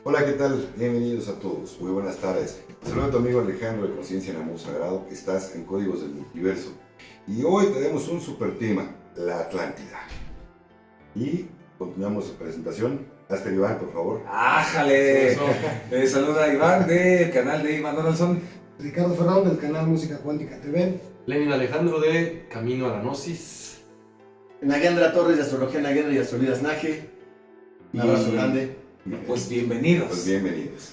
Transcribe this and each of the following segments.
Hola, ¿qué tal? Bienvenidos a todos. Muy buenas tardes. Saludos a tu amigo Alejandro de Conciencia en Amor Sagrado. Estás en Códigos del Multiverso. Y hoy tenemos un super tema, la Atlántida. Y continuamos la presentación. Hazte, Iván, por favor. ¡Ájale! Saluda Iván del canal de Iván Donaldson. Ricardo Ferrón del canal Música Cuántica TV. Lenin Alejandro de Camino a la Gnosis. Nagendra Torres de Astrología Nagendra y Astrologías Naje. Un abrazo grande. Pues bienvenidos. Pues bienvenidos.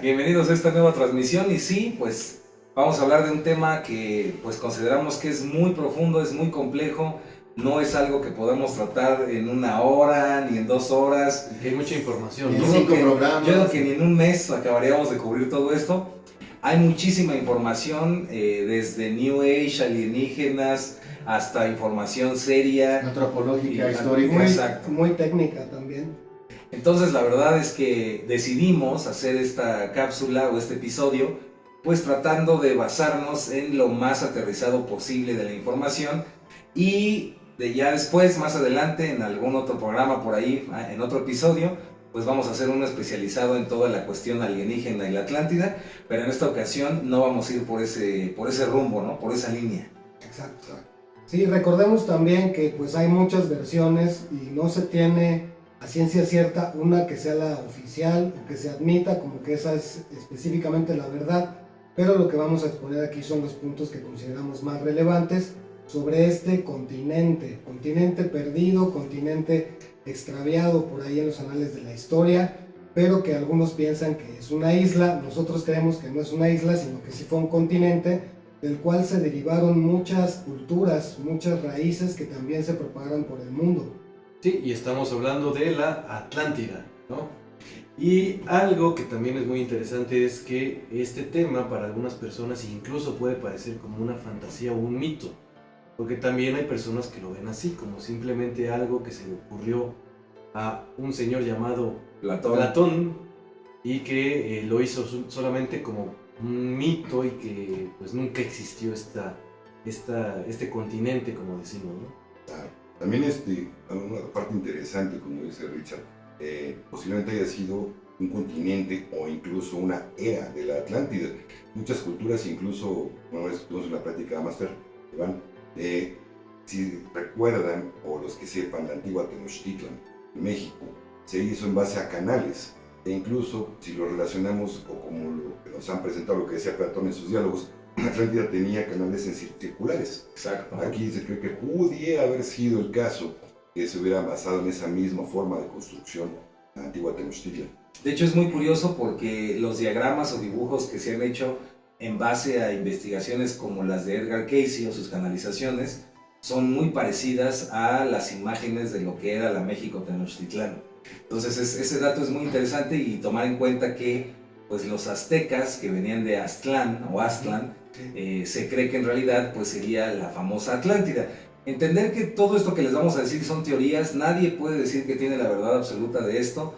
Bienvenidos a esta nueva transmisión. Y sí, pues vamos a hablar de un tema que pues consideramos que es muy profundo, es muy complejo. No es algo que podamos tratar en una hora ni en 2 horas. Que hay mucha información, En ¿no? 5 programas. Yo creo que ni en un mes acabaríamos de cubrir todo esto. Hay muchísima información, desde New Age, alienígenas, hasta información seria. Antropológica, Y- histórica. Exacto. Muy técnica también. Entonces la verdad es que decidimos hacer esta cápsula o este episodio pues tratando de basarnos en lo más aterrizado posible de la información y ya después, más adelante, en algún otro programa por ahí, en otro episodio, pues vamos a hacer uno especializado en toda la cuestión alienígena y la Atlántida, pero en esta ocasión no vamos a ir por ese rumbo, ¿no? Por esa línea. Exacto. Sí, recordemos también que pues hay muchas versiones y no se tiene a ciencia cierta una que sea la oficial o que se admita como que esa es específicamente la verdad, pero lo que vamos a exponer aquí son los puntos que consideramos más relevantes sobre este continente perdido, continente extraviado por ahí en los anales de la historia, pero que algunos piensan que es una isla. Nosotros creemos que no es una isla, sino que sí fue un continente del cual se derivaron muchas culturas, muchas raíces que también se propagaron por el mundo. Sí, y estamos hablando de la Atlántida, ¿no? Y algo que también es muy interesante es que este tema para algunas personas incluso puede parecer como una fantasía o un mito, porque también hay personas que lo ven así, como simplemente algo que se le ocurrió a un señor llamado Platón y que lo hizo solamente como un mito y que pues nunca existió este continente, como decimos, ¿no? También una parte interesante, como dice Richard, posiblemente haya sido un continente o incluso una era de la Atlántida. Muchas culturas, incluso, una vez tuvimos una plática máster, Iván, si recuerdan, o los que sepan, la antigua Tenochtitlan, México, se hizo en base a canales, e incluso si lo relacionamos, o como lo que nos han presentado, lo que decía Platón en sus diálogos, Atlántida tenía canales circulares. Exacto. Aquí se cree que pudiera haber sido el caso que se hubiera basado en esa misma forma de construcción la antigua Tenochtitlan. De hecho es muy curioso porque los diagramas o dibujos que se han hecho en base a investigaciones como las de Edgar Cayce o sus canalizaciones son muy parecidas a las imágenes de lo que era la México Tenochtitlán. Entonces ese dato es muy interesante y tomar en cuenta que pues los aztecas que venían de Aztlán o Aztlán, se cree que en realidad pues sería la famosa Atlántida. Entender que todo esto que les vamos a decir son teorías, nadie puede decir que tiene la verdad absoluta de esto.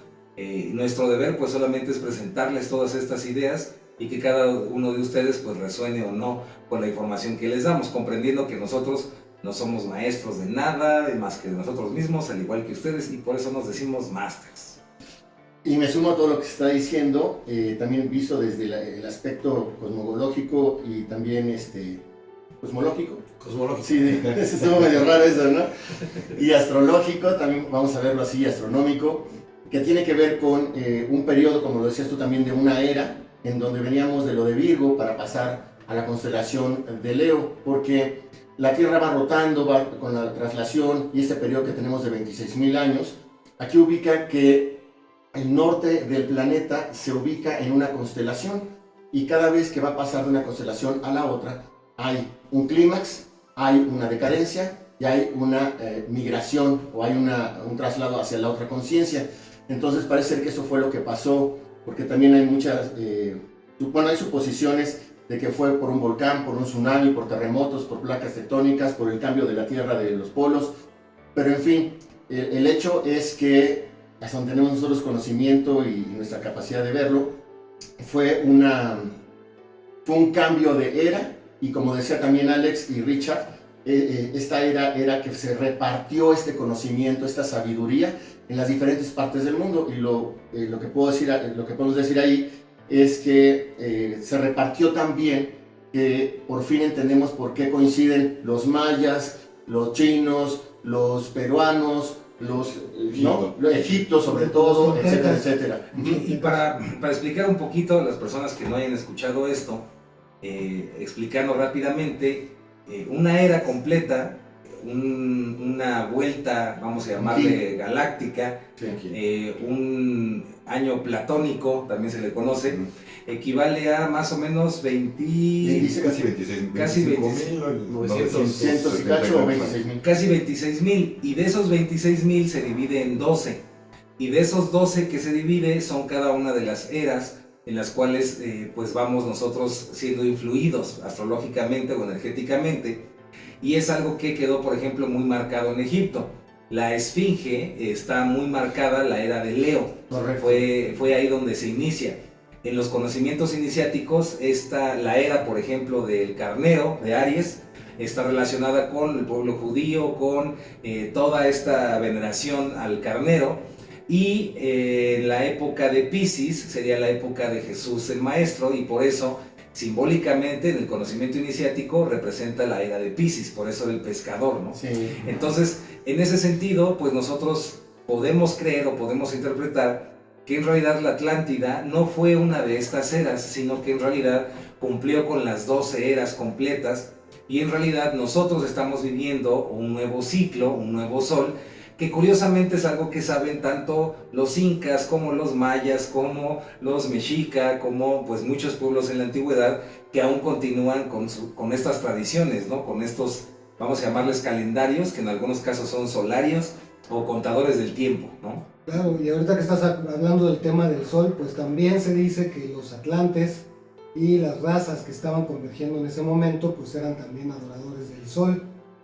Nuestro deber pues solamente es presentarles todas estas ideas y que cada uno de ustedes pues resuene o no con la información que les damos, comprendiendo que nosotros no somos maestros de nada más que de nosotros mismos, al igual que ustedes, y por eso nos decimos masters. Y me sumo a todo lo que se está diciendo, también visto desde el aspecto cosmológico y también cosmológico. Cosmológico. Sí, estuvo medio raro eso, ¿no? Y astrológico, también vamos a verlo así, astronómico, que tiene que ver con un periodo, como lo decías tú también, de una era, en donde veníamos de lo de Virgo para pasar a la constelación de Leo, porque la Tierra va rotando, va con la traslación y este periodo que tenemos de 26.000 años, aquí ubica que el norte del planeta se ubica en una constelación y cada vez que va a pasar de una constelación a la otra hay un clímax, hay una decadencia y hay una migración o hay un traslado hacia la otra conciencia. Entonces parece ser que eso fue lo que pasó, porque también hay muchas, hay suposiciones de que fue por un volcán, por un tsunami, por terremotos, por placas tectónicas, por el cambio de la Tierra de los polos, pero en fin, el hecho es que hasta donde tenemos nosotros conocimiento y nuestra capacidad de verlo, fue un cambio de era, y como decía también Alex y Richard, esta era que se repartió este conocimiento, esta sabiduría, en las diferentes partes del mundo. Y lo que podemos decir ahí es que se repartió tan bien que por fin entendemos por qué coinciden los mayas, los chinos, los peruanos, los Egipto sobre todo, etcétera, etcétera. Y para explicar un poquito a las personas que no hayan escuchado esto, explicando rápidamente, una era completa, una vuelta, vamos a llamarle galáctica, un año platónico, también se le conoce, equivale a más o menos 20... Dice casi 26 casi 26.900. Casi 26,000, y de esos 26,000 se divide en 12, y de esos 12 que se divide son cada una de las eras en las cuales pues vamos nosotros siendo influidos astrológicamente o energéticamente, y es algo que quedó, por ejemplo, muy marcado en Egipto. La esfinge está muy marcada, la era de Leo. Correcto. Fue ahí donde se inicia. En los conocimientos iniciáticos, la era, por ejemplo, del carnero, de Aries, está relacionada con el pueblo judío, con toda esta veneración al carnero. Y la época de Piscis sería la época de Jesús el Maestro, y por eso, simbólicamente, en el conocimiento iniciático, representa la era de Piscis, por eso el pescador, ¿no? Sí. Entonces, en ese sentido, pues nosotros podemos creer o podemos interpretar que en realidad la Atlántida no fue una de estas eras, sino que en realidad cumplió con las 12 eras completas, y en realidad nosotros estamos viviendo un nuevo ciclo, un nuevo sol, que curiosamente es algo que saben tanto los incas como los mayas, como los mexica, como pues muchos pueblos en la antigüedad que aún continúan con estas tradiciones, ¿no? Con estos, vamos a llamarles calendarios, que en algunos casos son solarios o contadores del tiempo, ¿no? Claro, y ahorita que estás hablando del tema del sol, pues también se dice que los atlantes y las razas que estaban convergiendo en ese momento, pues eran también adoradores del sol.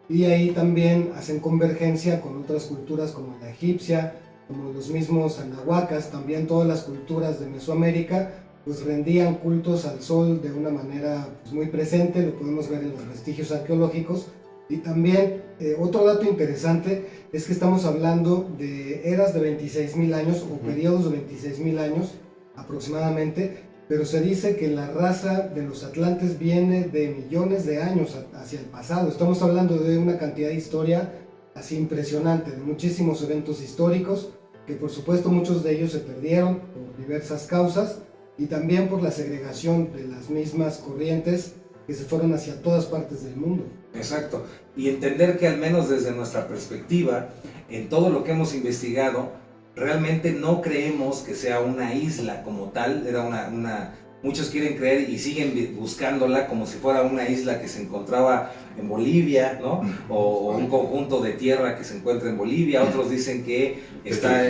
Y ahí también hacen convergencia con otras culturas como la egipcia, como los mismos anahuacas, también todas las culturas de Mesoamérica, pues rendían cultos al sol de una manera pues, muy presente, lo podemos ver en los vestigios arqueológicos. Y también otro dato interesante es que estamos hablando de eras de 26,000 años o periodos de 26,000 años aproximadamente, pero se dice que la raza de los atlantes viene de millones de años hacia el pasado. Estamos hablando de una cantidad de historia así impresionante, de muchísimos eventos históricos, que por supuesto muchos de ellos se perdieron por diversas causas, y también por la segregación de las mismas corrientes que se fueron hacia todas partes del mundo. Exacto, y entender que al menos desde nuestra perspectiva, en todo lo que hemos investigado, realmente no creemos que sea una isla como tal. Muchos quieren creer y siguen buscándola como si fuera una isla que se encontraba en Bolivia, ¿no? O un conjunto de tierra que se encuentra en Bolivia. Otros dicen que está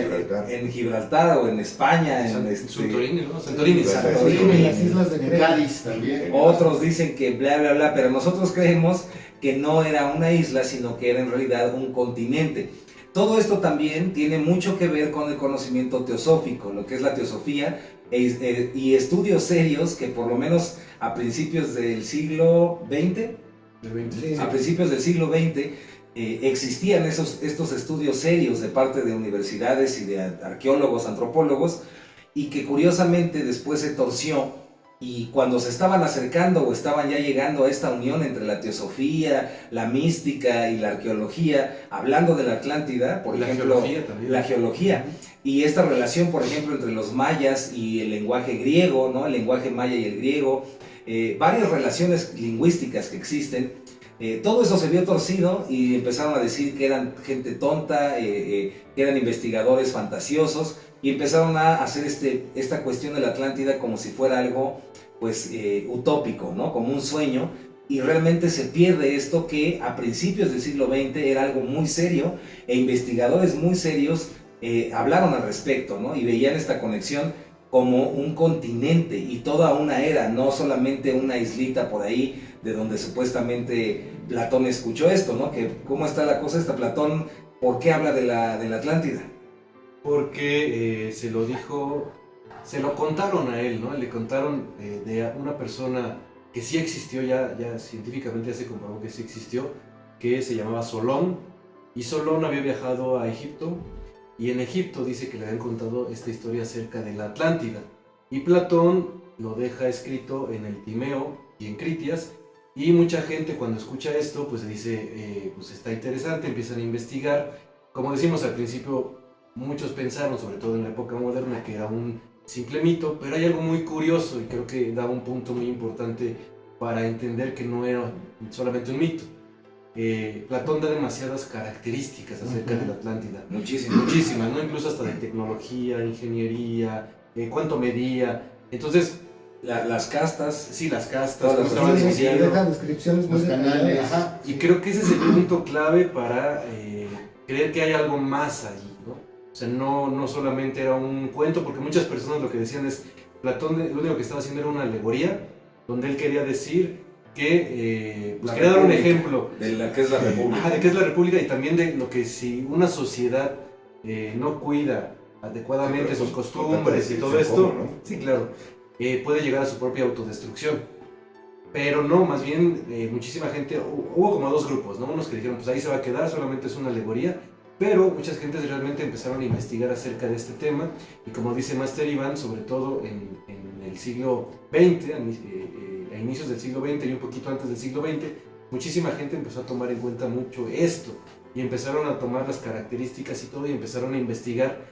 en Gibraltar o en España, en Santorini, ¿no? Santorini, En las islas de En Creta. Cádiz también. Otros dicen que bla bla bla, pero nosotros creemos que no era una isla, sino que era en realidad un continente. Todo esto también tiene mucho que ver con el conocimiento teosófico, lo que es la teosofía, y estudios serios que por lo menos a principios del siglo XX, a principios del siglo XX, existían estos estudios serios de parte de universidades y de arqueólogos, antropólogos, y que curiosamente después se torció. Y cuando se estaban acercando o estaban ya llegando a esta unión entre la teosofía, la mística y la arqueología, hablando de la Atlántida, por ejemplo, la geología, y esta relación, por ejemplo, entre los mayas y el lenguaje griego, ¿no? El lenguaje maya y el griego, varias relaciones lingüísticas que existen, todo eso se vio torcido y empezaron a decir que eran gente tonta, que eran investigadores fantasiosos, y empezaron a hacer esta cuestión de la Atlántida como si fuera algo pues utópico, ¿no? Como un sueño, y realmente se pierde esto que a principios del siglo XX era algo muy serio, e investigadores muy serios hablaron al respecto, ¿no? Y veían esta conexión como un continente y toda una era, no solamente una islita por ahí de donde supuestamente Platón escuchó esto, ¿no? Que cómo está la cosa, Platón, ¿por qué habla de la Atlántida? Porque se lo contaron a él, ¿no? Le contaron de una persona que sí existió, ya científicamente ya se comprobó que sí existió, que se llamaba Solón, y Solón había viajado a Egipto y en Egipto dice que le habían contado esta historia acerca de la Atlántida. Y Platón lo deja escrito en el Timeo y en Critias, y mucha gente cuando escucha esto pues dice, pues está interesante, empiezan a investigar. Como decimos al principio, muchos pensaron, sobre todo en la época moderna, que era un simple mito, pero hay algo muy curioso y creo que da un punto muy importante para entender que no era solamente un mito. Platón da demasiadas características acerca de la Atlántida. Muchísimas, ¿no? Incluso hasta de tecnología, ingeniería, cuánto medía. Entonces, las castas. Sí, las castas, todas cómo estaban divididas. Deja descripciones muy Los canales. Ajá. Y creo que ese es el punto clave para creer que hay algo más allí, ¿no? O sea, no solamente era un cuento, porque muchas personas lo que decían es, Platón lo único que estaba haciendo era una alegoría, donde él quería decir que, pues quería dar un ejemplo de la que es la República. Ajá, de qué es la República, y también de lo que si una sociedad no cuida adecuadamente sus costumbres y todo esto, ¿no? sí, claro, puede llegar a su propia autodestrucción. Pero no, más bien muchísima gente, hubo como dos grupos, ¿no? Unos que dijeron, pues ahí se va a quedar, solamente es una alegoría, pero muchas gentes realmente empezaron a investigar acerca de este tema, y como dice Master Iván, sobre todo en el siglo XX, a inicios del siglo XX y un poquito antes del siglo XX, muchísima gente empezó a tomar en cuenta mucho esto, y empezaron a tomar las características y todo, y empezaron a investigar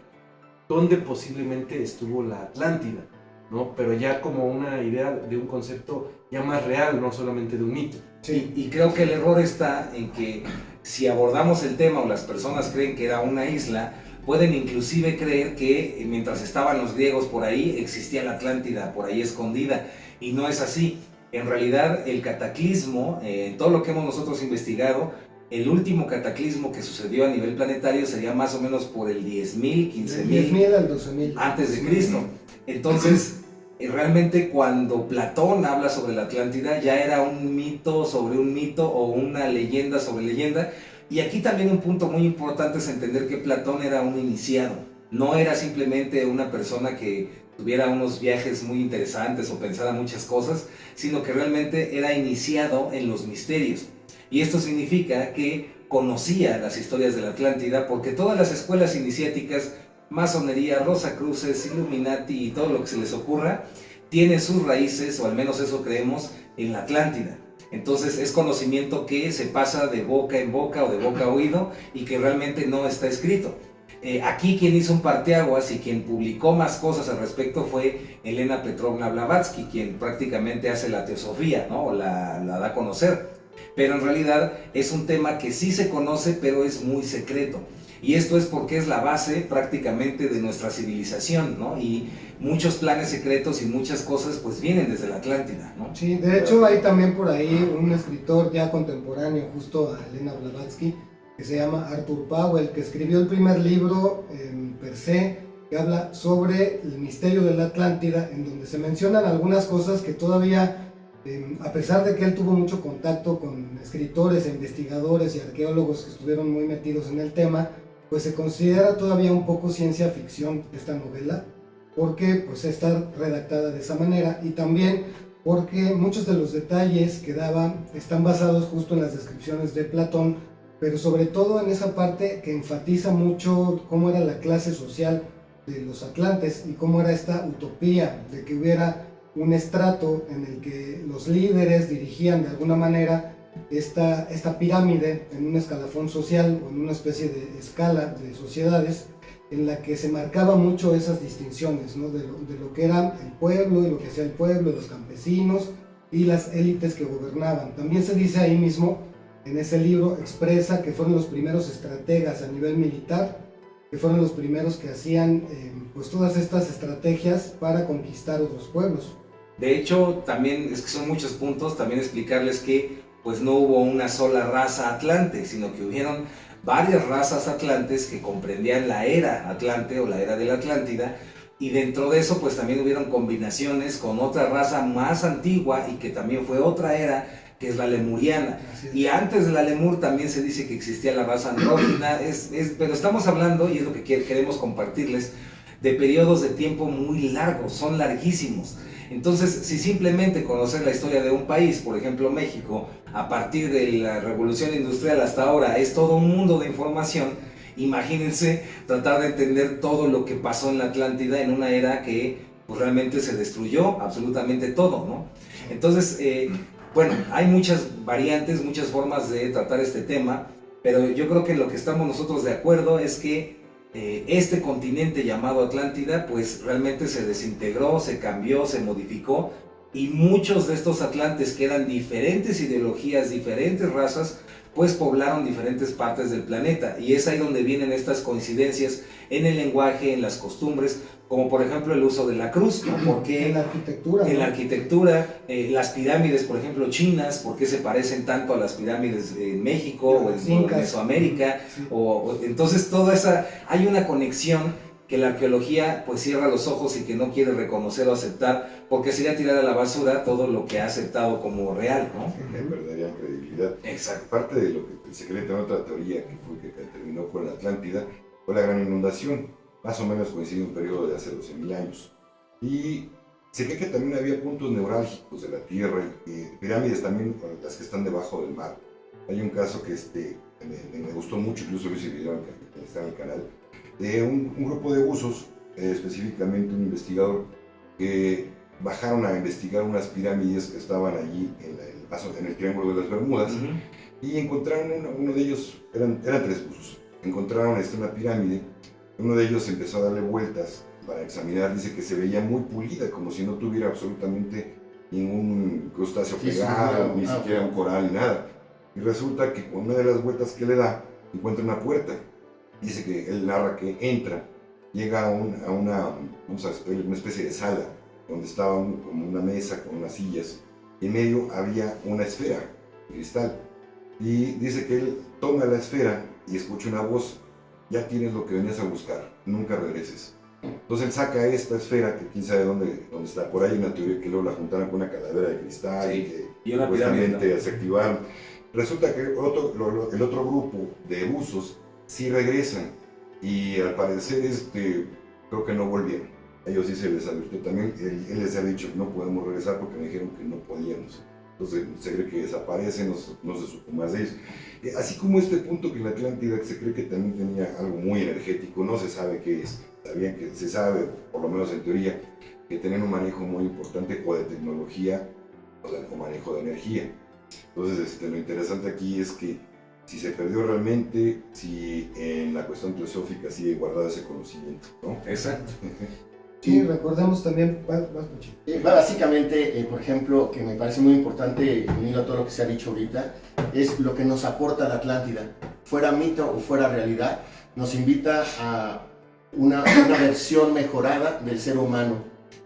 dónde posiblemente estuvo la Atlántida, ¿no? Pero ya como una idea de un concepto ya más real, no solamente de un mito. Sí. Y creo que el error está en que si abordamos el tema o las personas creen que era una isla, pueden inclusive creer que mientras estaban los griegos por ahí, existía la Atlántida por ahí escondida, y no es así. En realidad el cataclismo, todo lo que hemos nosotros investigado, el último cataclismo que sucedió a nivel planetario sería más o menos por el 10.000, 15.000 10.000 al 12.000 antes de Cristo. Entonces, realmente cuando Platón habla sobre la Atlántida ya era un mito sobre un mito o una leyenda sobre leyenda. Y aquí también un punto muy importante es entender que Platón era un iniciado, no era simplemente una persona que tuviera unos viajes muy interesantes o pensara muchas cosas, sino que realmente era iniciado en los misterios. Y esto significa que conocía las historias de la Atlántida, porque todas las escuelas iniciáticas, masonería, Rosacruces, Illuminati y todo lo que se les ocurra, tiene sus raíces, o al menos eso creemos, en la Atlántida. Entonces es conocimiento que se pasa de boca en boca o de boca a oído y que realmente no está escrito. Aquí quien hizo un parteaguas y quien publicó más cosas al respecto fue Elena Petrovna Blavatsky, quien prácticamente hace la teosofía, ¿no? O la da a conocer. Pero en realidad es un tema que sí se conoce, pero es muy secreto. Y esto es porque es la base prácticamente de nuestra civilización, ¿no? Y muchos planes secretos y muchas cosas pues vienen desde la Atlántida, ¿no? Sí, de hecho hay también por ahí un escritor ya contemporáneo justo a Elena Blavatsky, que se llama Arthur Powell, que escribió el primer libro per se, que habla sobre el misterio de la Atlántida, en donde se mencionan algunas cosas que todavía, a pesar de que él tuvo mucho contacto con escritores e investigadores y arqueólogos que estuvieron muy metidos en el tema, pues se considera todavía un poco ciencia ficción esta novela, porque pues está redactada de esa manera, y también porque muchos de los detalles que daba están basados justo en las descripciones de Platón, pero sobre todo en esa parte que enfatiza mucho cómo era la clase social de los atlantes y cómo era esta utopía de que hubiera un estrato en el que los líderes dirigían de alguna manera esta pirámide en un escalafón social o en una especie de escala de sociedades en la que se marcaba mucho esas distinciones, ¿no? de lo que era el pueblo y lo que hacía el pueblo, los campesinos y las élites que gobernaban. También se dice ahí mismo, en ese libro expresa que fueron los primeros estrategas a nivel militar, que fueron los primeros que hacían pues todas estas estrategias para conquistar otros pueblos. De hecho, también es que son muchos puntos, también explicarles que pues no hubo una sola raza atlante, sino que hubieron varias razas atlantes que comprendían la era atlante o la era de la Atlántida, y dentro de eso pues también hubieron combinaciones con otra raza más antigua y que también fue otra era, que es la lemuriana. Y antes de la lemur también se dice que existía la raza andrógina, pero estamos hablando, y es lo que queremos compartirles, de periodos de tiempo muy largos, son larguísimos. Entonces, si simplemente conocer la historia de un país, por ejemplo México, a partir de la revolución industrial hasta ahora, es todo un mundo de información, imagínense tratar de entender todo lo que pasó en la Atlántida en una era que pues, realmente se destruyó absolutamente todo, ¿no? Entonces, bueno, hay muchas variantes, muchas formas de tratar este tema, pero yo creo que lo que estamos nosotros de acuerdo es que este continente llamado Atlántida, pues realmente se desintegró, se cambió, se modificó, y muchos de estos atlantes que eran diferentes ideologías, diferentes razas, pues poblaron diferentes partes del planeta, y es ahí donde vienen estas coincidencias en el lenguaje, en las costumbres, como por ejemplo el uso de la cruz, ¿no? Porque En la arquitectura. en ¿no? la arquitectura, las pirámides, por ejemplo, chinas, ¿por qué se parecen tanto a las pirámides en México o en Mesoamérica? Sí. Entonces, toda esa, hay una conexión que la arqueología pues cierra los ojos y que no quiere reconocer o aceptar, porque sería tirar a la basura todo lo que ha aceptado como real, ¿no? Perderían credibilidad. Exacto. Parte de lo que se cree también otra teoría que fue que terminó con la Atlántida fue la gran inundación. Más o menos coincide un periodo de hace 12.000 años. Y se cree que también había puntos neurálgicos de la Tierra, pirámides también, las que están debajo del mar. Hay un caso que me gustó mucho, incluso vi ese video que está en el canal, de un grupo de buzos, específicamente un investigador, que bajaron a investigar unas pirámides que estaban allí en el Triángulo de las Bermudas, y encontraron uno de ellos, eran 3 buzos, encontraron una pirámide. Uno de ellos empezó a darle vueltas para examinar, dice que se veía muy pulida, como si no tuviera absolutamente ningún crustáceo pegado, ni siquiera un coral, ni nada. Y resulta que con una de las vueltas que le da, encuentra una puerta. Dice que él narra que entra, llega a una especie de sala, donde estaba como una mesa con unas sillas, y en medio había una esfera de cristal. Y dice que él toma la esfera y escucha una voz: ya tienes lo que venías a buscar, nunca regreses. Entonces él saca esta esfera, que quién sabe dónde está. Por ahí hay una teoría que luego la juntaron con una calavera de cristal, sí, y que y una pirámide se activaron. Resulta que el otro grupo de buzos sí regresan, y al parecer creo que no volvieron. A ellos sí se les advirtió también, él les ha dicho que no podemos regresar porque me dijeron que no podíamos. Entonces se cree que desaparecen, no se supo más de ellos. Así como este punto que la Atlántida se cree que también tenía algo muy energético, no se sabe qué es. Se sabe, por lo menos en teoría, que tenían un manejo muy importante o de tecnología o manejo de energía. Entonces lo interesante aquí es que si se perdió realmente, si en la cuestión teosófica sigue guardado ese conocimiento, ¿no? Exacto. Sí, recordemos también, básicamente, por ejemplo, que me parece muy importante, unido a todo lo que se ha dicho ahorita, es lo que nos aporta la Atlántida. Fuera mito o fuera realidad, nos invita a una versión mejorada del ser humano,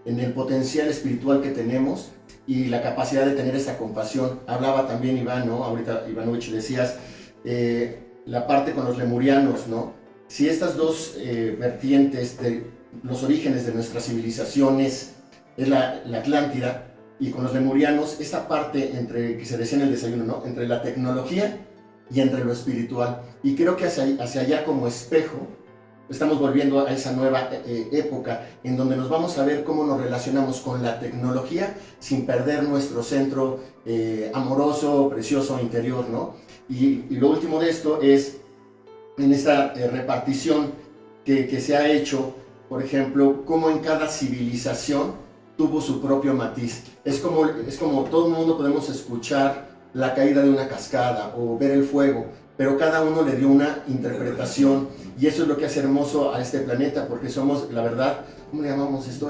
en el potencial espiritual que tenemos y la capacidad de tener esta compasión. Hablaba también Iván, ¿no? Ahorita Ivanovich decías, la parte con los lemurianos, ¿no? Si estas dos vertientes de los orígenes de nuestras civilizaciones es la Atlántida, y con los lemurianos, esta parte entre que se decía en el desayuno, ¿no? Entre la tecnología y entre lo espiritual. Y creo que hacia allá como espejo estamos volviendo a esa nueva época en donde nos vamos a ver cómo nos relacionamos con la tecnología sin perder nuestro centro amoroso, precioso, interior, ¿no? Y lo último de esto es en esta repartición que se ha hecho, por ejemplo, cómo en cada civilización tuvo su propio matiz. Es como todo el mundo podemos escuchar la caída de una cascada o ver el fuego, pero cada uno le dio una interpretación, y eso es lo que hace hermoso a este planeta, porque somos, la verdad, ¿cómo le llamamos esto?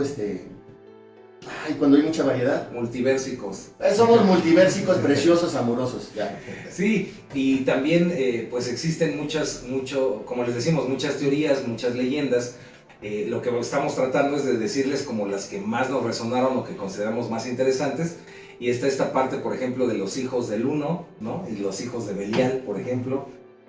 Cuando hay mucha variedad. Multiversicos. Somos multiversicos, preciosos, amorosos. Ya. Sí, y también pues existen como les decimos, muchas teorías, muchas leyendas. Lo que estamos tratando es de decirles como las que más nos resonaron o que consideramos más interesantes. Y está esta parte, por ejemplo, de los hijos del Uno, ¿no? Y los hijos de Belial, por ejemplo,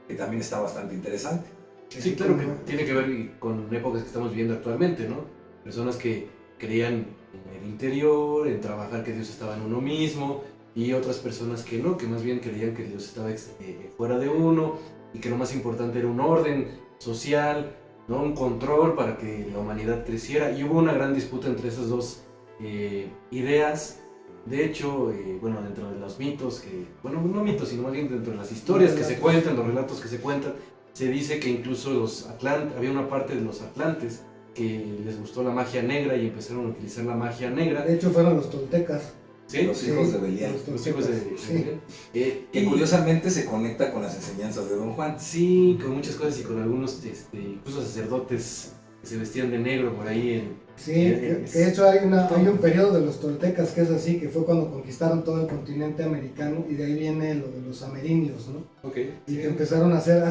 que también está bastante interesante. Sí, claro que tiene que ver con épocas que estamos viviendo actualmente, ¿no? Personas que creían en el interior, en trabajar que Dios estaba en uno mismo, y otras personas que no, que más bien creían que Dios estaba fuera de uno, y que lo más importante era un orden social, ¿no? Un control para que la humanidad creciera. Y hubo una gran disputa entre esas dos ideas. De hecho, dentro de los mitos, no mitos, sino más bien dentro de las historias que se cuentan, los relatos que se cuentan, se dice que incluso había una parte de los atlantes que les gustó la magia negra y empezaron a utilizar la magia negra. De hecho fueron los toltecas. ¿Sí? Los hijos de Belial. Los hijos de Sí. Belial. Que curiosamente se conecta con las enseñanzas de Don Juan. Sí, con muchas cosas y con algunos incluso sacerdotes que se vestían de negro por ahí. Sí, que de hecho hay un periodo de los toltecas que es así, que fue cuando conquistaron todo el continente americano, y de ahí viene lo de los amerindios, ¿no? Okay. Y que empezaron a hacer,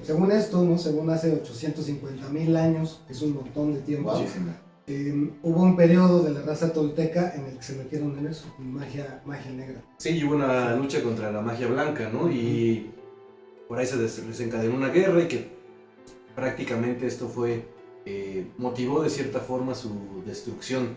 según esto, ¿no? Según hace 850,000 años, que es un montón de tiempo. Muchísimo. Hubo un periodo de la raza tolteca en el que se metieron en eso, en magia negra. Sí, y hubo una lucha contra la magia blanca, ¿no? Y por ahí se desencadenó una guerra y que prácticamente esto motivó de cierta forma su destrucción,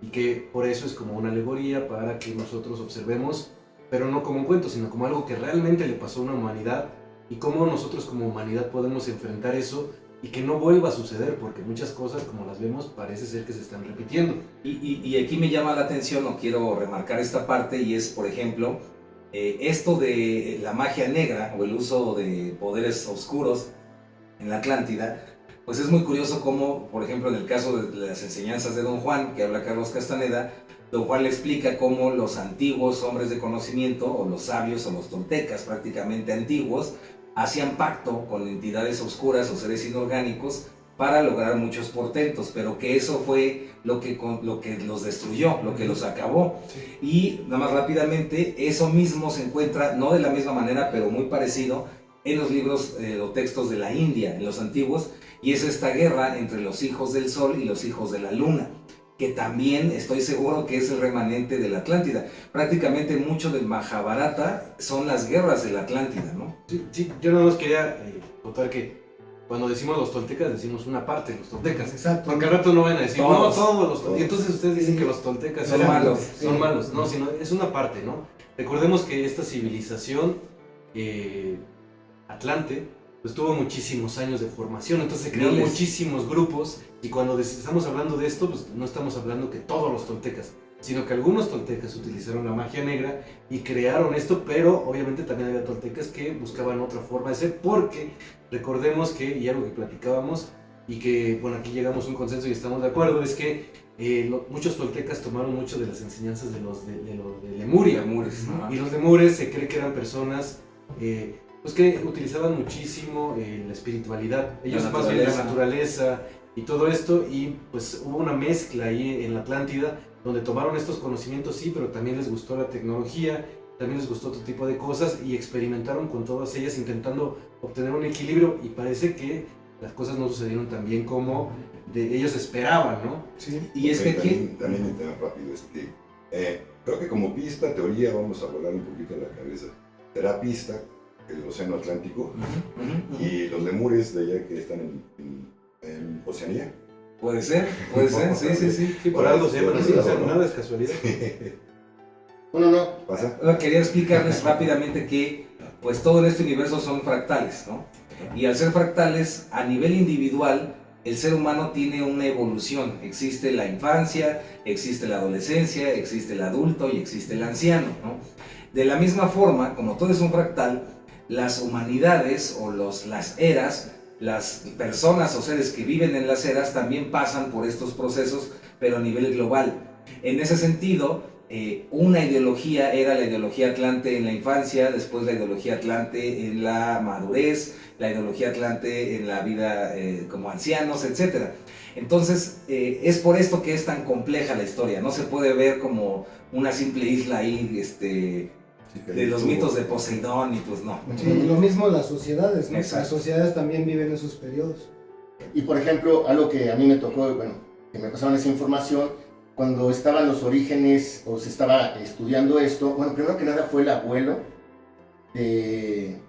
y que por eso es como una alegoría para que nosotros observemos, pero no como un cuento, sino como algo que realmente le pasó a una humanidad, y cómo nosotros como humanidad podemos enfrentar eso y que no vuelva a suceder, porque muchas cosas, como las vemos, parece ser que se están repitiendo. Y aquí me llama la atención, o quiero remarcar esta parte, y es, por ejemplo, esto de la magia negra o el uso de poderes oscuros en la Atlántida. Pues es muy curioso cómo, por ejemplo, en el caso de las enseñanzas de Don Juan, que habla Carlos Castaneda, Don Juan le explica cómo los antiguos hombres de conocimiento, o los sabios, o los toltecas prácticamente antiguos, hacían pacto con entidades oscuras o seres inorgánicos para lograr muchos portentos, pero que eso fue lo que los destruyó, lo que los acabó. Sí. Y nada más rápidamente, eso mismo se encuentra, no de la misma manera, pero muy parecido, en los libros o textos de la India, en los antiguos, y es esta guerra entre los hijos del sol y los hijos de la luna, que también estoy seguro que es el remanente de la Atlántida. Prácticamente mucho del Mahabharata son las guerras de la Atlántida, ¿no? Sí, yo nada más quería contar que cuando decimos los toltecas, decimos una parte de los toltecas. Exacto. Porque al rato no van a decir, Todos. no, todos los toltecas. Y entonces ustedes dicen que los toltecas Son eran malos. Son malos, no, sino es una parte, ¿no? Recordemos que esta civilización Atlante, pues tuvo muchísimos años de formación, entonces se crearon Miles. muchísimos grupos, y cuando estamos hablando de esto, pues no estamos hablando que todos los toltecas, sino que algunos toltecas utilizaron la magia negra y crearon esto, pero obviamente también había toltecas que buscaban otra forma de ser, porque recordemos que, y algo que platicábamos, y que, bueno, aquí llegamos a un consenso y estamos de acuerdo, es que muchos toltecas tomaron mucho de las enseñanzas de Lemuria. Lemures, ¿no? Y los lemures se cree que eran personas pues que utilizaban muchísimo la espiritualidad, ellos más bien la naturaleza y todo esto, y pues hubo una mezcla ahí en la Atlántida donde tomaron estos conocimientos, sí, pero también les gustó la tecnología, también les gustó otro tipo de cosas, y experimentaron con todas ellas intentando obtener un equilibrio, y parece que las cosas no sucedieron tan bien como ellos esperaban, ¿no? Sí. Y es que aquí... También un tema rápido, creo que como pista, teoría, vamos a volar un poquito en la cabeza. Será pista el océano Atlántico y los lemures de allá que están en Oceanía. Puede ser, sí. Sí, por algo se llaman así, o sea, nada es casualidad. No. ¿Pasa? Quería explicarles rápidamente que pues todo en este universo son fractales, ¿no? Y al ser fractales, a nivel individual, el ser humano tiene una evolución. Existe la infancia, existe la adolescencia, existe el adulto y existe el anciano, ¿no? De la misma forma, como todo es un fractal, las humanidades o las eras, las personas o seres que viven en las eras también pasan por estos procesos, pero a nivel global. En ese sentido, una ideología era la ideología atlante en la infancia, después la ideología atlante en la madurez, la ideología atlante en la vida como ancianos, etc. Entonces, es por esto que es tan compleja la historia. No se puede ver como una simple isla ahí, de los mitos de Poseidón, y pues no. Sí, lo mismo las sociedades, ¿no? Exacto. Las sociedades también viven esos periodos. Y por ejemplo, algo que a mí me tocó, bueno, que me pasaron esa información, cuando estaban los orígenes o se estaba estudiando esto, bueno, primero que nada fue el abuelo de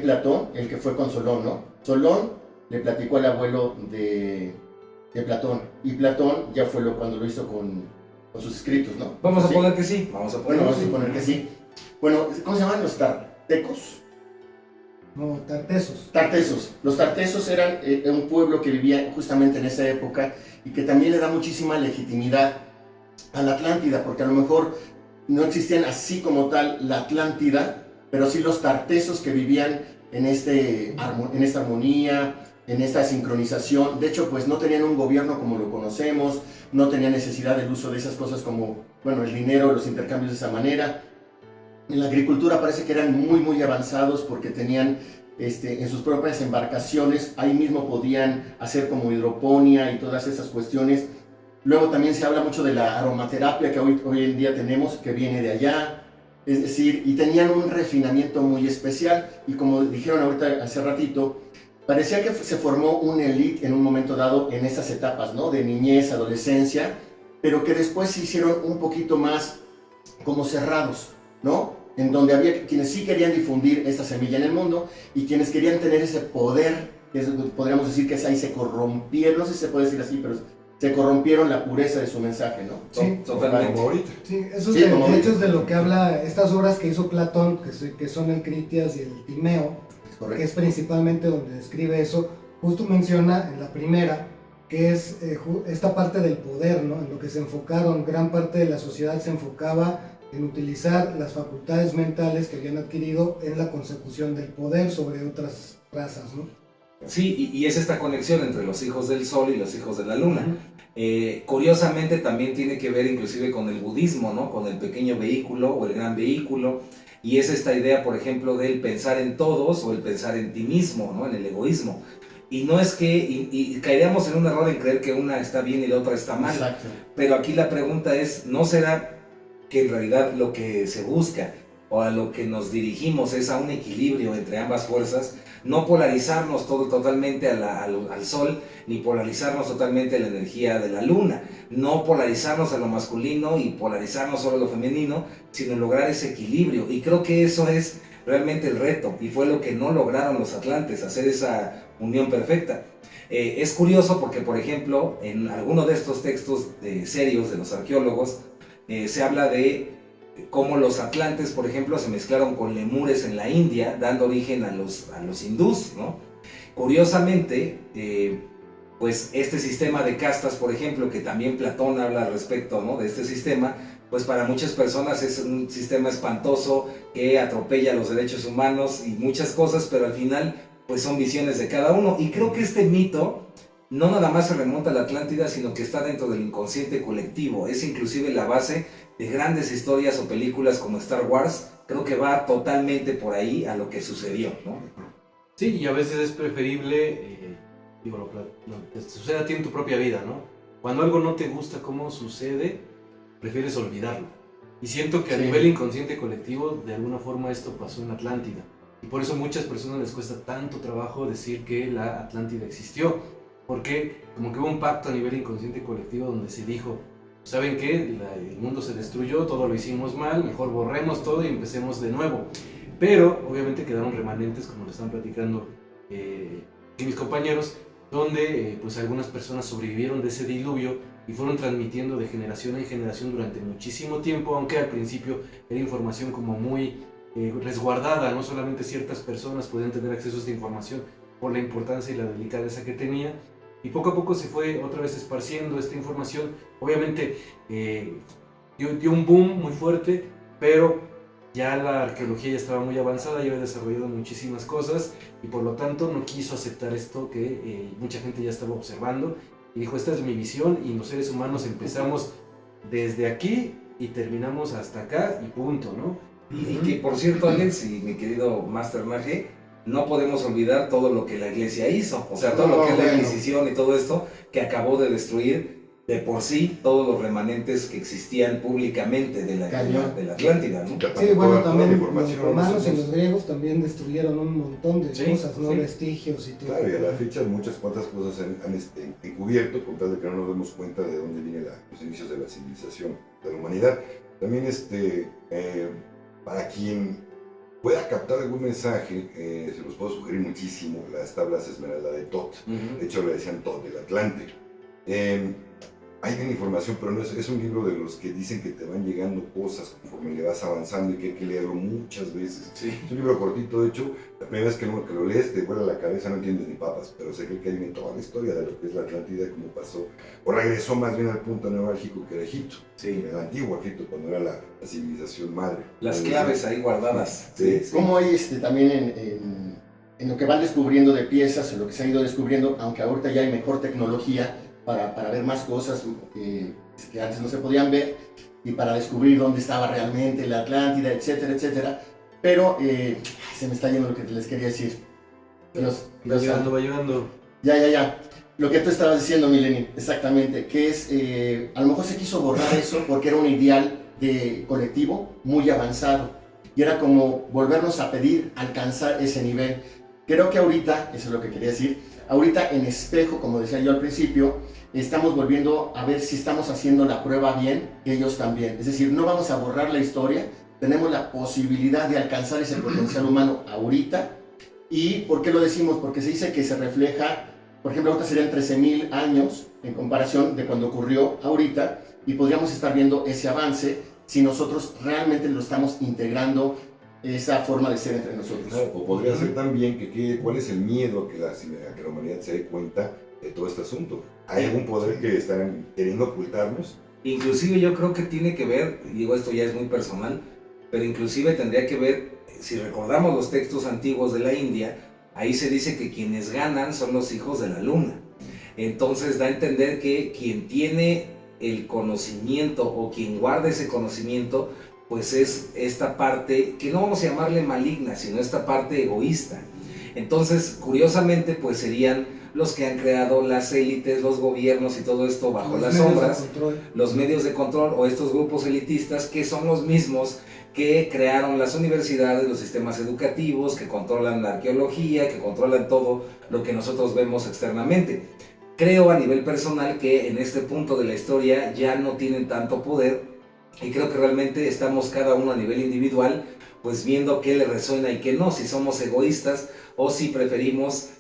Platón, el que fue con Solón, ¿no? Solón le platicó al abuelo de Platón, y Platón ya fue cuando lo hizo con sus escritos, ¿no? Vamos a ¿Sí? poner que sí, vamos a poner Bueno, que vamos a sí. suponer que sí. Bueno, ¿cómo se llaman los tartecos? No, tartesos. Tartesos. Los tartesos eran un pueblo que vivía justamente en esa época y que también le da muchísima legitimidad a la Atlántida, porque a lo mejor no existían así como tal la Atlántida, pero sí los tartesos que vivían en esta armonía, en esta sincronización. De hecho, pues no tenían un gobierno como lo conocemos, no tenían necesidad del uso de esas cosas como, bueno, el dinero, los intercambios de esa manera. En la agricultura parece que eran muy avanzados porque tenían en sus propias embarcaciones, ahí mismo podían hacer como hidroponía y todas esas cuestiones. Luego también se habla mucho de la aromaterapia que hoy en día tenemos, que viene de allá. Es decir, y tenían un refinamiento muy especial, y como dijeron ahorita hace ratito, parecía que se formó una élite en un momento dado en estas etapas, ¿no? De niñez, adolescencia, pero que después se hicieron un poquito más como cerrados, ¿no? En donde había quienes sí querían difundir esta semilla en el mundo y quienes querían tener ese poder, que podríamos decir que ahí se corrompieron, no sé si se puede decir así, pero se corrompieron la pureza de su mensaje, ¿no? Sí, totalmente. Como ahorita. Sí, eso Sí, de hecho es de lo que habla estas obras que hizo Platón, que son el Critias y el Timeo, Es correcto. que es principalmente donde describe eso. Justo menciona en la primera que es esta parte del poder, ¿no? En lo que se enfocaron, gran parte de la sociedad se enfocaba en utilizar las facultades mentales que habían adquirido en la consecución del poder sobre otras razas, ¿no? Sí, y es esta conexión entre los hijos del sol y los hijos de la luna. Curiosamente también tiene que ver inclusive con el budismo, ¿no? Con el pequeño vehículo o el gran vehículo, y es esta idea, por ejemplo, del pensar en todos o el pensar en ti mismo, ¿no? En el egoísmo. Y no es que, y caeríamos en un error en creer que una está bien y la otra está mal. Exacto. Pero aquí la pregunta es, ¿no será que en realidad lo que se busca o a lo que nos dirigimos es a un equilibrio entre ambas fuerzas? No polarizarnos totalmente al sol, ni polarizarnos totalmente a la energía de la luna, no polarizarnos a lo masculino y polarizarnos solo a lo femenino, sino lograr ese equilibrio. Y creo que eso es realmente el reto, y fue lo que no lograron los atlantes, hacer esa unión perfecta. Es curioso porque, por ejemplo, en alguno de estos textos serios de los arqueólogos, se habla de cómo los atlantes, por ejemplo, se mezclaron con lemures en la India, dando origen a los hindús, ¿no? Curiosamente, pues este sistema de castas, por ejemplo, que también Platón habla al respecto, ¿no? De este sistema, pues para muchas personas es un sistema espantoso que atropella los derechos humanos y muchas cosas, pero al final pues son visiones de cada uno. Y creo que este mito no nada más se remonta a la Atlántida, sino que está dentro del inconsciente colectivo. Es inclusive la base de grandes historias o películas como Star Wars. Creo que va totalmente por ahí a lo que sucedió, ¿no? Sí, y a veces es preferible, lo que sucede a ti en tu propia vida, ¿no? Cuando algo no te gusta cómo sucede, prefieres olvidarlo. Y siento que a nivel inconsciente colectivo, de alguna forma esto pasó en Atlántida. Y por eso a muchas personas les cuesta tanto trabajo decir que la Atlántida existió. Porque como que hubo un pacto a nivel inconsciente colectivo donde se dijo, ¿saben qué? El mundo se destruyó, todo lo hicimos mal, mejor borremos todo y empecemos de nuevo. Pero obviamente quedaron remanentes, como lo están platicando mis compañeros, donde pues algunas personas sobrevivieron de ese diluvio y fueron transmitiendo de generación en generación durante muchísimo tiempo, aunque al principio era información como muy resguardada, no solamente ciertas personas podían tener acceso a esta información por la importancia y la delicadeza que tenía, y poco a poco se fue otra vez esparciendo esta información. Obviamente dio un boom muy fuerte, pero ya la arqueología ya estaba muy avanzada, ya había desarrollado muchísimas cosas, y por lo tanto no quiso aceptar esto que mucha gente ya estaba observando, y dijo, esta es mi visión, y los seres humanos empezamos desde aquí y terminamos hasta acá, y punto, ¿no? Y que, por cierto, Alex y mi querido Master Mage, no podemos olvidar todo lo que la iglesia hizo, o sea, todo lo que es la Inquisición y todo esto, que acabó de destruir de por sí todos los remanentes que existían públicamente de la Atlántida, ¿no? Sí, bueno, también los romanos y los griegos también destruyeron un montón de cosas, ¿no? Sí. Vestigios y todo. Claro, y a la fecha muchas cuantas cosas han encubierto, con tal de que no nos demos cuenta de dónde vienen los inicios de la civilización de la humanidad. También para quien pueda captar algún mensaje, se los puedo sugerir muchísimo, las tablas Esmeralda de Tot. De hecho le decían Tot del Atlante. Hay bien información, pero no es un libro de los que dicen que te van llegando cosas conforme le vas avanzando y que hay que leerlo muchas veces. Sí. Es un libro cortito, de hecho, la primera vez que lo lees te vuela la cabeza, no entiendes ni papas, pero se cree que hay viene toda la historia de lo que es la Atlántida, cómo pasó, o regresó más bien al punto neurálgico que era Egipto, el antiguo Egipto, cuando era la civilización madre. Las claves ahí guardadas. Sí. Como hay también en lo que van descubriendo de piezas, en lo que se ha ido descubriendo, aunque ahorita ya hay mejor tecnología para ver más cosas que antes no se podían ver, y para descubrir dónde estaba realmente la Atlántida, etcétera, etcétera. Pero se me está yendo lo que les quería decir. Va llegando. Ya. Lo que tú estabas diciendo, Mileni, exactamente, que es, a lo mejor se quiso borrar eso porque era un ideal de colectivo muy avanzado. Y era como volvernos a pedir alcanzar ese nivel. Creo que ahorita, eso es lo que quería decir, ahorita en espejo, como decía yo al principio, estamos volviendo a ver si estamos haciendo la prueba bien, ellos también. Es decir, no vamos a borrar la historia, tenemos la posibilidad de alcanzar ese potencial humano ahorita. ¿Y por qué lo decimos? Porque se dice que se refleja, por ejemplo, ahorita serían 13,000 años en comparación de cuando ocurrió ahorita, y podríamos estar viendo ese avance si nosotros realmente lo estamos integrando, esa forma de ser entre nosotros. O podría ser también cuál es el miedo a que la humanidad se dé cuenta de todo este asunto. ¿Hay algún poder que están queriendo ocultarnos? Inclusive yo creo que tiene que ver, digo esto ya es muy personal, pero inclusive tendría que ver, si recordamos los textos antiguos de la India, ahí se dice que quienes ganan son los hijos de la luna. Entonces da a entender que quien tiene el conocimiento o quien guarda ese conocimiento, pues es esta parte que no vamos a llamarle maligna, sino esta parte egoísta. Entonces, curiosamente, pues serían los que han creado las élites, los gobiernos y todo esto bajo las sombras, los medios de control o estos grupos elitistas que son los mismos que crearon las universidades, los sistemas educativos, que controlan la arqueología, que controlan todo lo que nosotros vemos externamente. Creo a nivel personal que en este punto de la historia ya no tienen tanto poder, y creo que realmente estamos cada uno a nivel individual pues viendo qué le resuena y qué no, si somos egoístas o si preferimos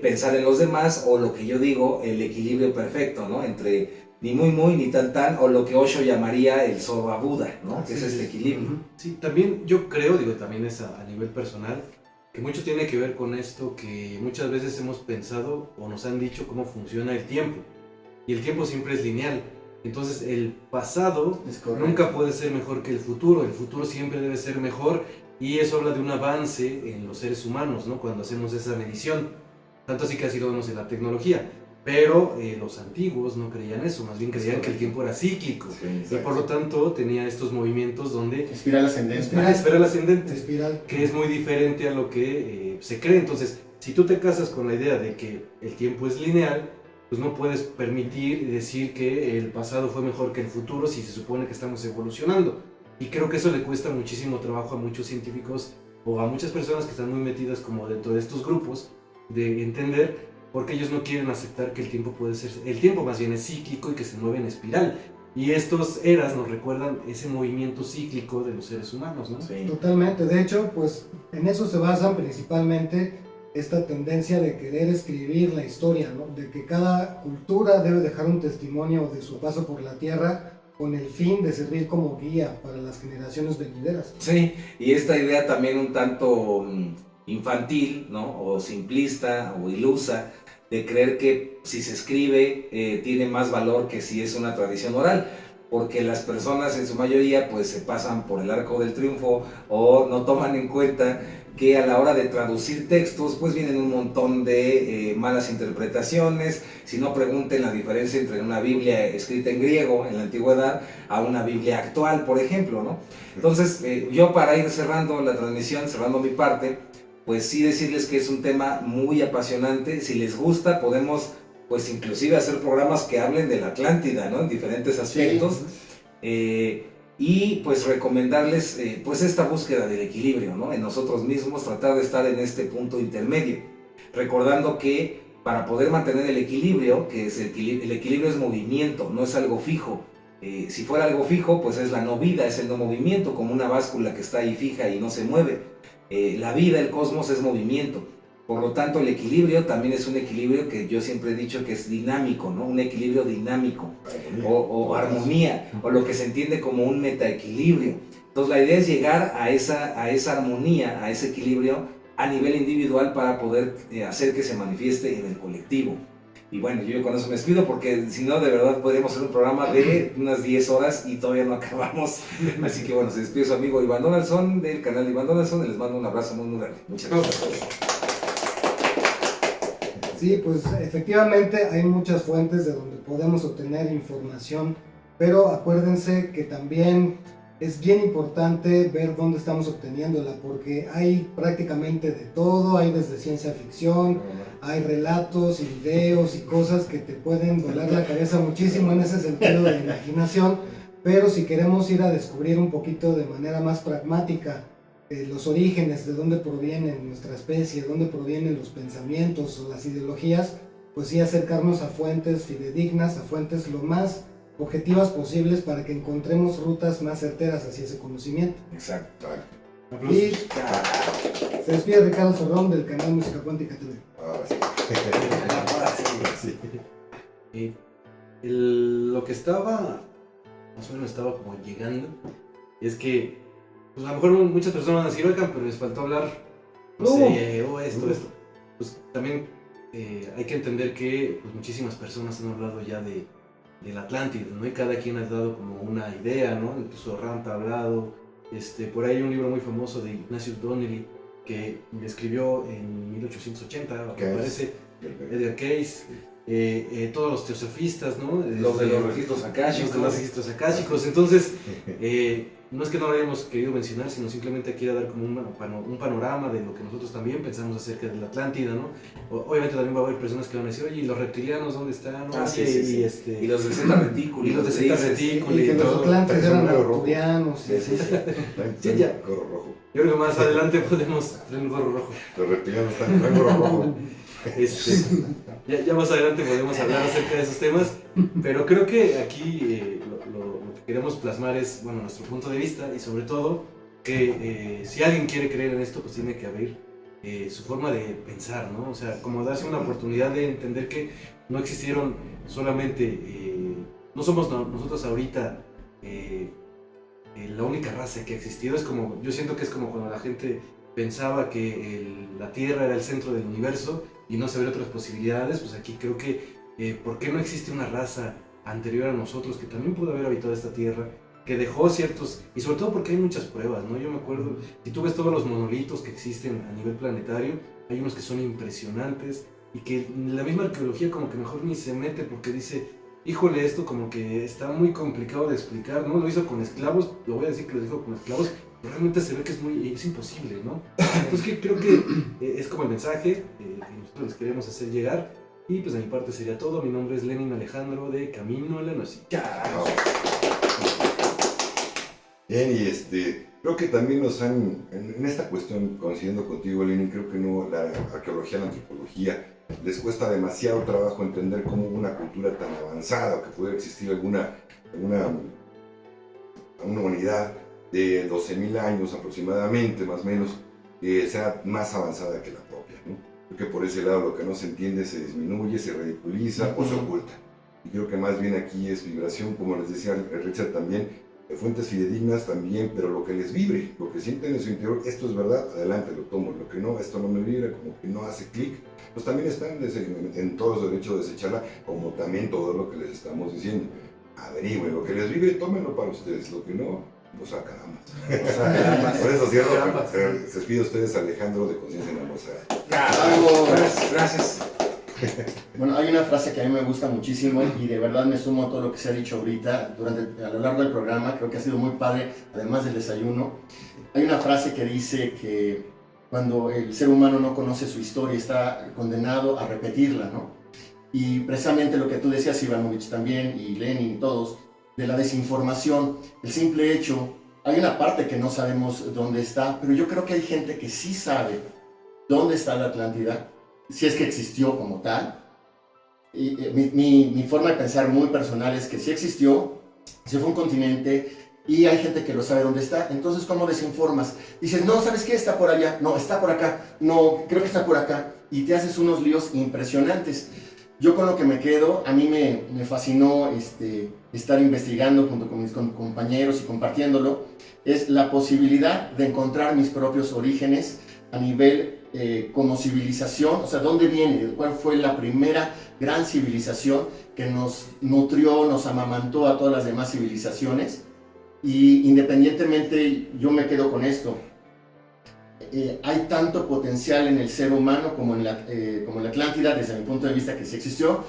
pensar en los demás, o lo que yo digo, el equilibrio perfecto, ¿no? Entre ni muy muy ni tan tan, o lo que Osho llamaría el Soba Buda, ¿no? Que es este equilibrio. Sí, también yo creo, también es a nivel personal, que mucho tiene que ver con esto, que muchas veces hemos pensado o nos han dicho cómo funciona el tiempo, y el tiempo siempre es lineal. Entonces el pasado nunca puede ser mejor que el futuro siempre debe ser mejor, y eso habla de un avance en los seres humanos, ¿no? Cuando hacemos esa medición, tanto así que así lo vemos en la tecnología. Pero los antiguos no creían eso, más bien creían que el tiempo era cíclico, y por lo tanto tenía estos movimientos donde... Espiral ascendente. Espiral ascendente, que es muy diferente a lo que se cree. Entonces, si tú te casas con la idea de que el tiempo es lineal, pues no puedes permitir y decir que el pasado fue mejor que el futuro si se supone que estamos evolucionando. Y creo que eso le cuesta muchísimo trabajo a muchos científicos o a muchas personas que están muy metidas como dentro de estos grupos, de entender, porque ellos no quieren aceptar que el tiempo puede ser, el tiempo más bien es cíclico y que se mueve en espiral. Y estos eras nos recuerdan ese movimiento cíclico de los seres humanos, ¿no? Sí. Totalmente. De hecho, pues en eso se basan principalmente esta tendencia de querer escribir la historia, ¿no? De que cada cultura debe dejar un testimonio de su paso por la Tierra con el fin de servir como guía para las generaciones venideras. Sí, y esta idea también un tanto infantil, ¿no? O simplista o ilusa, de creer que si se escribe tiene más valor que si es una tradición oral, porque las personas en su mayoría pues se pasan por el arco del triunfo o no toman en cuenta que a la hora de traducir textos pues vienen un montón de malas interpretaciones. Si no, pregunten la diferencia entre una Biblia escrita en griego en la antigüedad a una Biblia actual, por ejemplo, ¿no? Entonces yo, para ir cerrando la transmisión, cerrando mi parte, pues sí decirles que es un tema muy apasionante. Si les gusta, podemos pues inclusive hacer programas que hablen de la Atlántida, ¿no? En diferentes aspectos. Sí. Y pues recomendarles pues esta búsqueda del equilibrio, ¿no? En nosotros mismos, tratar de estar en este punto intermedio, recordando que para poder mantener el equilibrio, que es el equilibrio es movimiento, no es algo fijo. Si fuera algo fijo, pues es la no vida, es el no movimiento, como una báscula que está ahí fija y no se mueve. La vida, el cosmos, es movimiento. Por lo tanto, el equilibrio también es un equilibrio que yo siempre he dicho que es dinámico, ¿no? Un equilibrio dinámico, o armonía, o lo que se entiende como un metaequilibrio. Entonces, la idea es llegar a esa armonía, a ese equilibrio a nivel individual para poder hacer que se manifieste en el colectivo. Y bueno, yo con eso me despido, porque si no, de verdad podríamos hacer un programa de unas 10 horas y todavía no acabamos. Así que bueno, se despide su amigo Iván Donaldson del canal de Iván Donaldson, y les mando un abrazo muy, muy grande. Muchas gracias. Sí, pues efectivamente hay muchas fuentes de donde podemos obtener información, pero acuérdense que también es bien importante ver dónde estamos obteniéndola, porque hay prácticamente de todo, hay desde ciencia ficción, hay relatos y videos y cosas que te pueden volar la cabeza muchísimo en ese sentido de imaginación, pero si queremos ir a descubrir un poquito de manera más pragmática los orígenes, de dónde proviene nuestra especie, de dónde provienen los pensamientos o las ideologías, pues sí acercarnos a fuentes fidedignas, a fuentes lo más objetivas posibles para que encontremos rutas más certeras hacia ese conocimiento. Exacto. Y se despide Ricardo Sorrón del canal Música Cuántica TV. Ahora sí. Lo que estaba, más o menos estaba como llegando, es que pues a lo mejor muchas personas van a decir, oigan, pero les faltó hablar, no sé, o esto. Pues también hay que entender que pues, muchísimas personas han hablado ya de la Atlántida, ¿no? Y cada quien ha dado como una idea, ¿no? Incluso Rand ha hablado, por ahí hay un libro muy famoso de Ignatius Donnelly que escribió en 1880, me parece, Edgar Cayce. Todos los teosofistas, ¿no? Los de los registros akáshicos. Los de los registros akáshicos. Entonces, no es que no lo hayamos querido mencionar, sino simplemente quiero dar como un panorama de lo que nosotros también pensamos acerca de la Atlántida, ¿no? Obviamente también va a haber personas que van a decir, oye, ¿y los reptilianos dónde están? ¿No? Sí. Y los de Zeta Reticuli. Y los de Zeta Reticuli. Y que los atlantes eran Gorro rojo. arturianos. Sí, ya. Gorro rojo. Yo creo que más adelante podemos traer un gorro rojo. Los reptilianos están con gorro rojo. Ya más adelante podemos hablar acerca de esos temas, pero creo que aquí lo que queremos plasmar es, bueno, nuestro punto de vista y sobre todo que si alguien quiere creer en esto, pues tiene que abrir su forma de pensar, ¿no? O sea, como darse una oportunidad de entender que no existieron solamente, no somos nosotros ahorita la única raza que ha existido. Es como, yo siento que es como cuando la gente pensaba que la Tierra era el centro del universo y no se ven otras posibilidades, pues aquí creo que ¿por qué no existe una raza anterior a nosotros que también pudo haber habitado esta Tierra, que dejó ciertos, y sobre todo porque hay muchas pruebas, ¿no? Yo me acuerdo, si tú ves todos los monolitos que existen a nivel planetario, hay unos que son impresionantes y que la misma arqueología como que mejor ni se mete porque dice, híjole, esto como que está muy complicado de explicar, ¿no? Lo hizo con esclavos, lo voy a decir que lo dijo con esclavos, pero realmente se ve que es imposible, ¿no? Entonces creo que es como el mensaje que nosotros les queremos hacer llegar. Y pues de mi parte sería todo. Mi nombre es Lenin Alejandro de Camino a la Noche. Bien, y creo que también nos han, en esta cuestión, coincidiendo contigo, Lenin, creo que no, la arqueología, la antropología, les cuesta demasiado trabajo entender cómo una cultura tan avanzada, o que puede existir alguna humanidad de 12.000 años aproximadamente, más o menos, sea más avanzada que la propia, ¿no? Creo que por ese lado lo que no se entiende se disminuye, se ridiculiza o se oculta. Y creo que más bien aquí es vibración, como les decía Richard también, fuentes fidedignas también, pero lo que les vibre, lo que sienten en su interior, esto es verdad, adelante, lo tomo. Lo que no, esto no me vibra, como que no hace clic, pues también están en todo su derecho de desecharla, como también todo lo que les estamos diciendo. Averigüen, lo que les vibre, tómenlo para ustedes, lo que no, pues sacan ambas. Por eso cierro, se despide a ustedes Alejandro de Conciencia en Hermosa. Gracias. Bueno, hay una frase que a mí me gusta muchísimo y de verdad me sumo a todo lo que se ha dicho ahorita a lo largo del programa. Creo que ha sido muy padre, además del desayuno. Hay una frase que dice que cuando el ser humano no conoce su historia está condenado a repetirla, ¿no? Y precisamente lo que tú decías, Ivanovich también, y Lenin y todos, de la desinformación, el simple hecho, hay una parte que no sabemos dónde está, pero yo creo que hay gente que sí sabe dónde está la Atlántida, si es que existió como tal. Y mi forma de pensar muy personal es que sí existió, sí fue un continente y hay gente que lo sabe dónde está. Entonces, ¿cómo desinformas? Dices, no, ¿sabes qué? Está por allá, no, está por acá, no, creo que está por acá, y te haces unos líos impresionantes. Yo con lo que me quedo, a mí me fascinó estar investigando junto con mis compañeros y compartiéndolo, es la posibilidad de encontrar mis propios orígenes a nivel como civilización, o sea, ¿dónde viene? ¿Cuál fue la primera gran civilización que nos nutrió, nos amamantó a todas las demás civilizaciones? Y independientemente, yo me quedo con esto. hay tanto potencial en el ser humano como en la Atlántida, desde mi punto de vista, que sí existió.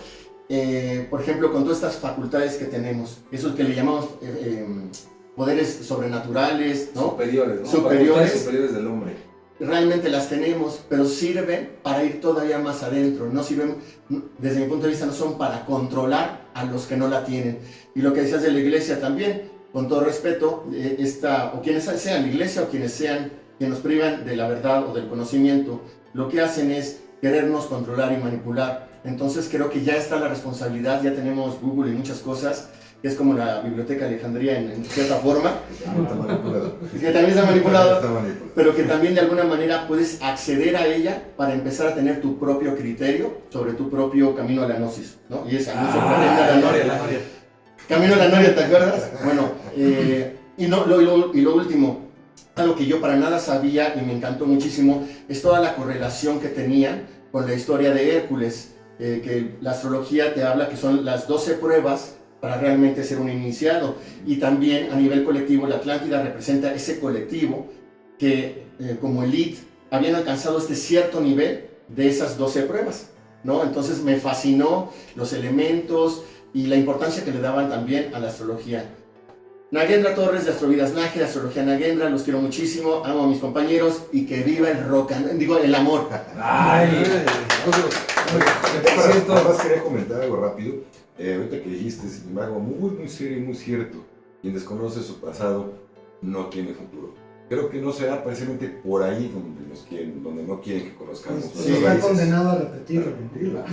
Por ejemplo, con todas estas facultades que tenemos, eso que le llamamos poderes sobrenaturales, ¿no? Superiores, ¿no? Superiores. Facultades superiores del hombre. Realmente las tenemos, pero sirven para ir todavía más adentro. No sirven, desde mi punto de vista, no son para controlar a los que no la tienen. Y lo que decías de la iglesia también, con todo respeto, o quienes sean la iglesia o quienes sean que nos privan de la verdad o del conocimiento, lo que hacen es querernos controlar y manipular. Entonces creo que ya está la responsabilidad, ya tenemos Google y muchas cosas, que es como la Biblioteca de Alejandría en cierta forma, Está manipulado. que también está manipulado, Está manipulado. pero que también de alguna manera puedes acceder a ella para empezar a tener tu propio criterio sobre tu propio camino a la gnosis, ¿no? Y es camino a la noria. Camino a la noria, ¿te acuerdas? Bueno, y lo último, algo que yo para nada sabía y me encantó muchísimo, es toda la correlación que tenían con la historia de Hércules, que la astrología te habla que son las 12 pruebas para realmente ser un iniciado, y también a nivel colectivo la Atlántida representa ese colectivo que como elite habían alcanzado este cierto nivel de esas 12 pruebas, ¿no? Entonces me fascinó los elementos y la importancia que le daban también a la astrología. Nagendra Torres de Astrovidas Nage, de Astrología Nagendra, los quiero muchísimo, amo a mis compañeros y que viva el amor. Ay, Nada más quería comentar algo rápido. Ahorita que dijiste, sin embargo, muy serio y muy cierto. Quien desconoce su pasado no tiene futuro. Creo que no será precisamente por ahí donde no quieren que conozcamos. Pues, nuestras está raíces. condenado a repetirlo.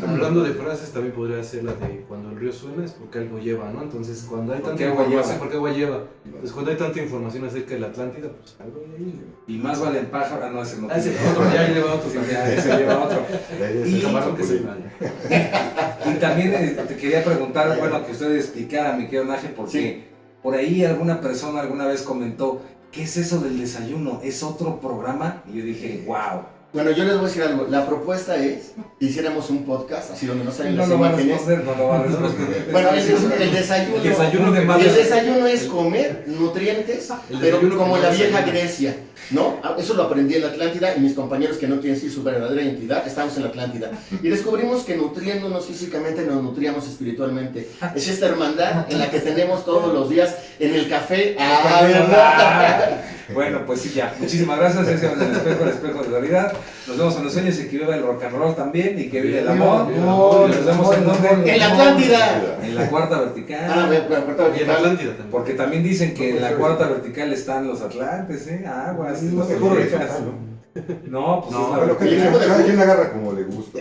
Hablando de frases, también podría ser la de cuando el río suena es porque algo lleva, ¿no? Entonces, cuando hay ¿Por tanta qué agua información, lleva? ¿por qué agua lleva? Pues cuando hay tanta información acerca de la Atlántida, pues algo hay ahí. y más vale el pájaro, no, ese no. Ah, ese otro ya lleva otro. Sí, ya, ese lleva otro. La idea es Y- esa Camarón que se política. Y también te quería preguntar, bueno, que usted explicara, mi querido Naje, porque Sí. por ahí alguna persona alguna vez comentó, ¿qué es eso del desayuno? ¿Es otro programa? Y yo dije, wow. Bueno, yo les voy a decir algo, la propuesta es que hiciéramos un podcast, así donde no salen No las lo va a imágenes. responder, no lo va a responder. Bueno, el desayuno, El desayuno de el desayuno es comer nutrientes, El pero desayuno como que la no vieja desayuna. Grecia, ¿no? Eso lo aprendí en la Atlántida y mis compañeros que no quieren decir su verdadera identidad, estamos en la Atlántida. Y descubrimos que nutriéndonos físicamente nos nutríamos espiritualmente. Es esta hermandad en la que tenemos todos los días en el café. ¿Verdad? Bueno, pues sí, ya. Muchísimas gracias. Ese es el espejo de la vida. Nos vemos en los sueños y que viva el rock and roll también y que viva el amor. amor, Nos vemos en donde? En la Atlántida. En la cuarta vertical. Bueno, Y en Atlántida también. Porque también dicen que en la cuarta vertical están los Atlantes, ¿eh? Aguas. No, los mejor Olmecas. horizontal, ¿no? No, pues No, es la pero vertical. cada quien agarra como le gusta.